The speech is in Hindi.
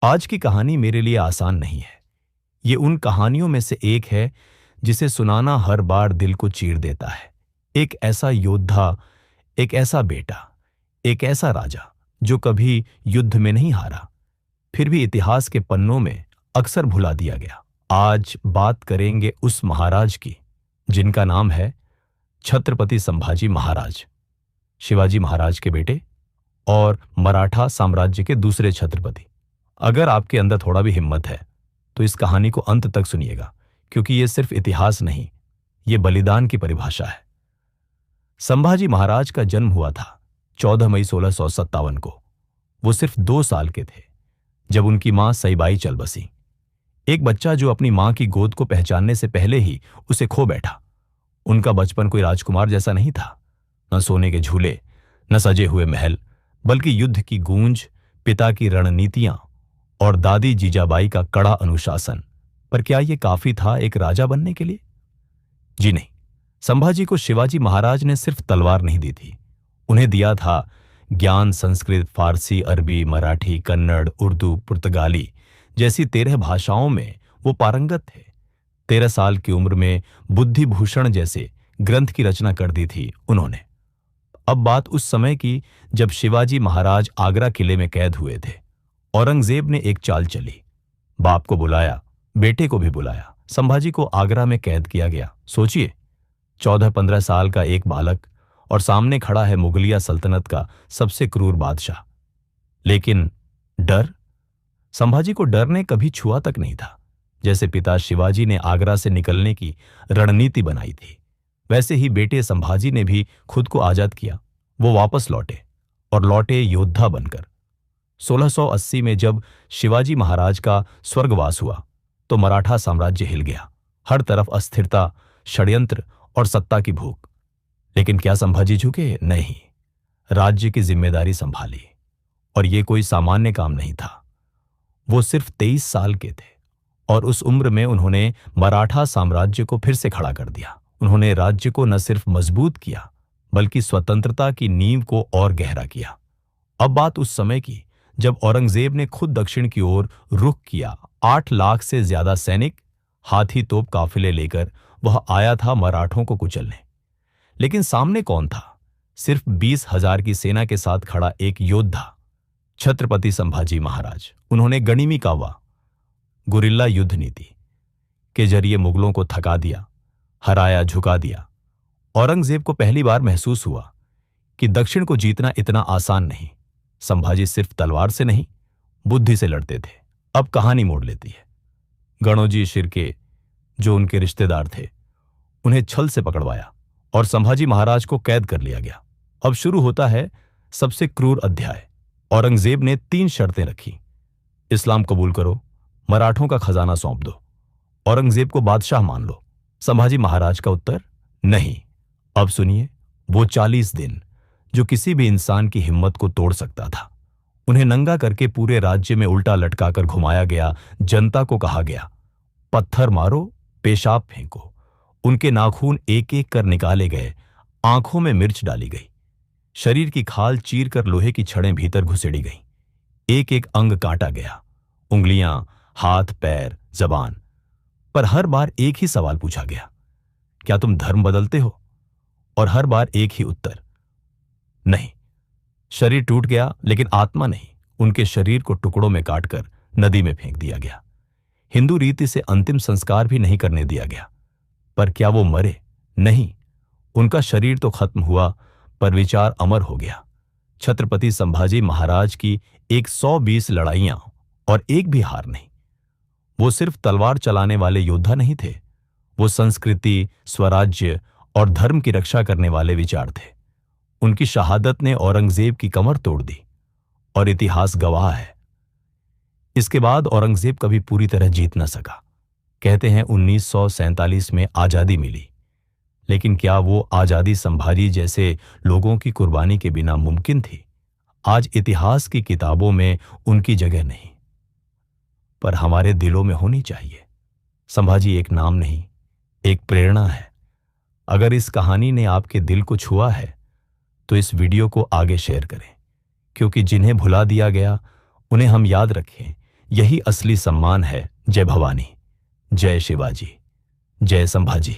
आज की कहानी मेरे लिए आसान नहीं है। ये उन कहानियों में से एक है जिसे सुनाना हर बार दिल को चीर देता है। एक ऐसा योद्धा, एक ऐसा बेटा, एक ऐसा राजा जो कभी युद्ध में नहीं हारा, फिर भी इतिहास के पन्नों में अक्सर भुला दिया गया। आज बात करेंगे उस महाराज की जिनका नाम है छत्रपति संभाजी महाराज, शिवाजी महाराज के बेटे और मराठा साम्राज्य के दूसरे छत्रपति। अगर आपके अंदर थोड़ा भी हिम्मत है तो इस कहानी को अंत तक सुनिएगा, क्योंकि यह सिर्फ इतिहास नहीं, यह बलिदान की परिभाषा है। संभाजी महाराज का जन्म हुआ था 14 मई 1657 को। वो सिर्फ 2 साल के थे जब उनकी मां सईबाई चल बसी। एक बच्चा जो अपनी मां की गोद को पहचानने से पहले ही उसे खो बैठा। उनका बचपन कोई राजकुमार जैसा नहीं था। न सोने के झूले, न सजे हुए महल, बल्कि युद्ध की गूंज, पिता की रणनीतियां और दादी जीजाबाई का कड़ा अनुशासन। पर क्या यह काफी था एक राजा बनने के लिए? जी नहीं। संभाजी को शिवाजी महाराज ने सिर्फ तलवार नहीं दी थी, उन्हें दिया था ज्ञान। संस्कृत, फारसी, अरबी, मराठी, कन्नड़, उर्दू, पुर्तगाली जैसी 13 भाषाओं में वो पारंगत थे। 13 साल की उम्र में बुद्धि भूषण जैसे ग्रंथ की रचना कर दी थी उन्होंने। अब बात उस समय की जब शिवाजी महाराज आगरा किले में कैद हुए थे। औरंगजेब ने एक चाल चली, बाप को बुलाया, बेटे को भी बुलाया। संभाजी को आगरा में कैद किया गया। सोचिए, 14-15 साल का एक बालक और सामने खड़ा है मुगलिया सल्तनत का सबसे क्रूर बादशाह। लेकिन डर? संभाजी को डर ने कभी छुआ तक नहीं था। जैसे पिता शिवाजी ने आगरा से निकलने की रणनीति बनाई थी, वैसे ही बेटे संभाजी ने भी खुद को आजाद किया। वो वापस लौटे और लौटे योद्धा बनकर। 1680 में जब शिवाजी महाराज का स्वर्गवास हुआ तो मराठा साम्राज्य हिल गया। हर तरफ अस्थिरता, षड्यंत्र और सत्ता की भूख। लेकिन क्या संभाजी झुके? नहीं। राज्य की जिम्मेदारी संभाली, और यह कोई सामान्य काम नहीं था। वो सिर्फ 23 साल के थे और उस उम्र में उन्होंने मराठा साम्राज्य को फिर से खड़ा कर दिया। उन्होंने राज्य को न सिर्फ मजबूत किया, बल्कि स्वतंत्रता की नींव को और गहरा किया। अब बात उस समय की जब औरंगजेब ने खुद दक्षिण की ओर रुख किया। 8 लाख से ज्यादा सैनिक, हाथी तोप काफिले लेकर वह आया था मराठों को कुचलने। लेकिन सामने कौन था? सिर्फ 20,000 की सेना के साथ खड़ा एक योद्धा, छत्रपति संभाजी महाराज। उन्होंने गणिमी कावा, गुरिल्ला युद्ध नीति के जरिए मुगलों को थका दिया, हराया, झुका दिया। औरंगजेब को पहली बार महसूस हुआ कि दक्षिण को जीतना इतना आसान नहीं। संभाजी सिर्फ तलवार से नहीं, बुद्धि से लड़ते थे। अब कहानी मोड़ लेती है। गणोजी शिर्के, जो उनके रिश्तेदार थे, उन्हें छल से पकड़वाया और संभाजी महाराज को कैद कर लिया गया। अब शुरू होता है सबसे क्रूर अध्याय। औरंगजेब ने 3 शर्तें रखी। इस्लाम कबूल करो, मराठों का खजाना सौंप दो, औरंगजेब को बादशाह मान लो। संभाजी महाराज का उत्तर, नहीं। अब सुनिए, वो 40 दिन जो किसी भी इंसान की हिम्मत को तोड़ सकता था। उन्हें नंगा करके पूरे राज्य में उल्टा लटकाकर घुमाया गया। जनता को कहा गया, पत्थर मारो, पेशाब फेंको। उनके नाखून एक एक कर निकाले गए, आंखों में मिर्च डाली गई, शरीर की खाल चीर कर लोहे की छड़ें भीतर घुसेड़ी गईं। एक एक अंग काटा गया, उंगलियां, हाथ, पैर, जबान। पर हर बार एक ही सवाल पूछा गया, क्या तुम धर्म बदलते हो? और हर बार एक ही उत्तर, नहीं। शरीर टूट गया, लेकिन आत्मा नहीं। उनके शरीर को टुकड़ों में काटकर नदी में फेंक दिया गया। हिंदू रीति से अंतिम संस्कार भी नहीं करने दिया गया। पर क्या वो मरे? नहीं। उनका शरीर तो खत्म हुआ, पर विचार अमर हो गया। छत्रपति संभाजी महाराज की 120 लड़ाइयां और एक भी हार नहीं। वो सिर्फ तलवार चलाने वाले योद्धा नहीं थे, वो संस्कृति, स्वराज्य और धर्म की रक्षा करने वाले विचार थे। उनकी शहादत ने औरंगजेब की कमर तोड़ दी, और इतिहास गवाह है। इसके बाद औरंगजेब कभी पूरी तरह जीत न सका। कहते हैं 1947 में आजादी मिली, लेकिन क्या वो आजादी संभाजी जैसे लोगों की कुर्बानी के बिना मुमकिन थी? आज इतिहास की किताबों में उनकी जगह नहीं, पर हमारे दिलों में होनी चाहिए। संभाजी एक नाम नहीं, एक प्रेरणा है। अगर इस कहानी ने आपके दिल को छुआ है तो इस वीडियो को आगे शेयर करें, क्योंकि जिन्हें भुला दिया गया उन्हें हम याद रखें, यही असली सम्मान है। जय भवानी, जय शिवाजी, जय संभाजी।